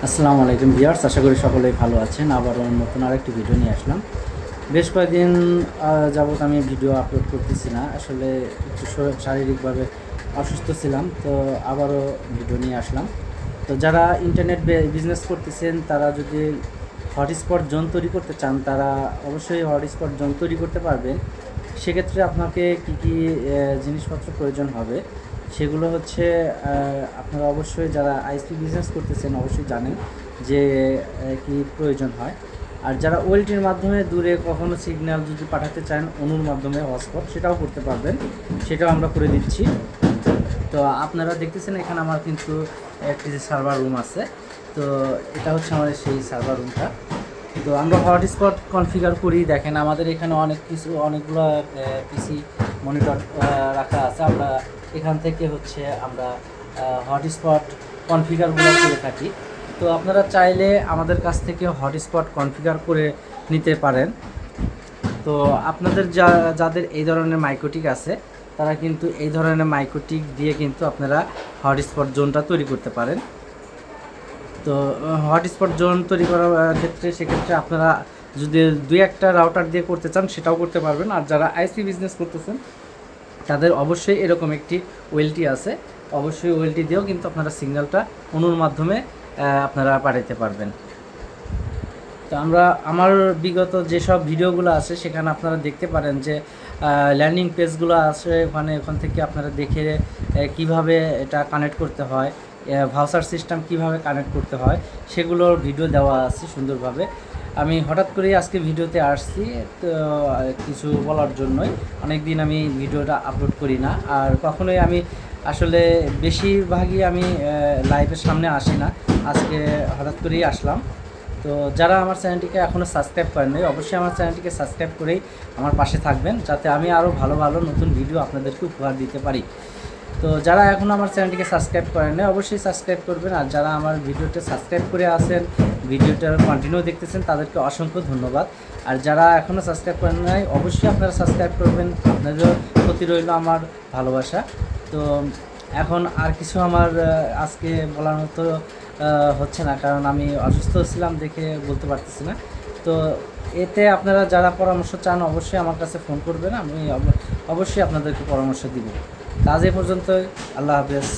আসসালামু আলাইকুম ভিউয়ার্স, আশা করি সকলেই ভালো আছেন। আবারও নতুন আরেকটি ভিডিও নিয়ে আসলাম। বেশ কয়েকদিন যাবত আমি ভিডিও আপলোড করতেছি না, আসলে একটু শারীরিকভাবে অসুস্থ ছিলাম, তো আবারও ভিডিও নিয়ে আসলাম। তো যারা ইন্টারনেট বিজনেস করতেছেন, তারা যদি হটস্পট জোন তৈরি করতে চান, তারা অবশ্যই হটস্পট জোন তৈরি করতে পারবেন। সেক্ষেত্রে আপনাকে কী কী জিনিসপত্র প্রয়োজন হবে সেগুলো হচ্ছে, আপনারা অবশ্যই যারা আইসপি বিজনেস করতেছেন অবশ্যই জানেন যে কি প্রয়োজন হয়। আর যারা ওয়েলটির মাধ্যমে দূরে কখনো সিগন্যাল যদি পাঠাতে চান অনুর মাধ্যমে হটস্পট, সেটাও করতে পারবেন, সেটাও আমরা করে দিচ্ছি। তো আপনারা দেখতেছেন এখানে আমার কিন্তু একটি সার্ভার রুম আছে। তো এটা হচ্ছে আমাদের সেই সার্ভার রুমটা। তো আমরা হটস্পট কনফিগার করি। দেখেন আমাদের এখানে অনেকগুলো পিসি মনিটর রাখা আছে। আমরা এখান থেকে হচ্ছে আমরা হটস্পট কনফিগারগুলো করে থাকি। তো আপনারা চাইলে আমাদের কাছ থেকে হটস্পট কনফিগার করে নিতে পারেন। তো আপনাদের যাদের এই ধরনের মাইক্রোটিক আছে, তারা কিন্তু এই ধরনের মাইক্রোটিক দিয়ে কিন্তু আপনারা হটস্পট জোনটা তৈরি করতে পারেন। তো হটস্পট জোন তৈরি করার ক্ষেত্রে সেক্ষেত্রে আপনারা যদি দুই একটা রাউটার দিয়ে করতে চান সেটাও করতে পারবেন। আর যারা আইসি বিজনেস করতেছেন তাদের অবশ্যই এরকম একটি ওয়েলটি আছে, অবশ্যই ওয়েলটি দিয়েও কিন্তু আপনারা সিগন্যালটা অনুর মাধ্যমে আপনারা পাঠাতে পারবেন। তো আমার বিগত যেসব ভিডিওগুলো আছে সেখানে আপনারা দেখতে পারেন যে ল্যান্ডিং পেজগুলো আছে, ওখান থেকে আপনারা দেখে কিভাবে এটা কানেক্ট করতে হয়, ভাউচার সিস্টেম কিভাবে কানেক্ট করতে হয় সেগুলোর ভিডিও দেওয়া আছে সুন্দরভাবে। আমি হঠাৎ করেই আজকে ভিডিওতে আসছি, তো কিছু বলার জন্যই। অনেক দিন আমি ভিডিওটা আপলোড করি না, আর কখনোই আমি আসলে বেশিরভাগই আমি লাইভের সামনে আসি না। আজকে হঠাৎ করেই আসলাম। তো যারা আমার চ্যানেলটিকে এখনও সাবস্ক্রাইব করেন নাই, অবশ্যই আমার চ্যানেলটিকে সাবস্ক্রাইব করেই আমার পাশে থাকবেন, যাতে আমি আরও ভালো ভালো নতুন ভিডিও আপনাদেরকে উপহার দিতে পারি। তো যারা এখনও আমার চ্যানেলটিকে সাবস্ক্রাইব করেন নাই অবশ্যই সাবস্ক্রাইব করবেন। আর যারা আমার ভিডিওটা সাবস্ক্রাইব করে আছেন, ভিডিওটা কন্টিনিউ দেখতেছেন, তাদেরকে অসংখ্য ধন্যবাদ। আর যারা এখনও সাবস্ক্রাইব করেন নাই অবশ্যই আপনারা সাবস্ক্রাইব করবেন, আপনাদেরও প্রতি রইল আমার ভালোবাসা। তো এখন আর কিছু আমার আজকে বলার মতো হচ্ছে না, কারণ আমি অসুস্থ ছিলাম দেখে বলতে পারতেছি না। তো এতে আপনারা যারা পরামর্শ চান অবশ্যই আমার কাছে ফোন করবেন, আমি অবশ্যই আপনাদেরকে পরামর্শ দিব। আজ এ পর্যন্তই, আল্লাহ হাফেজ।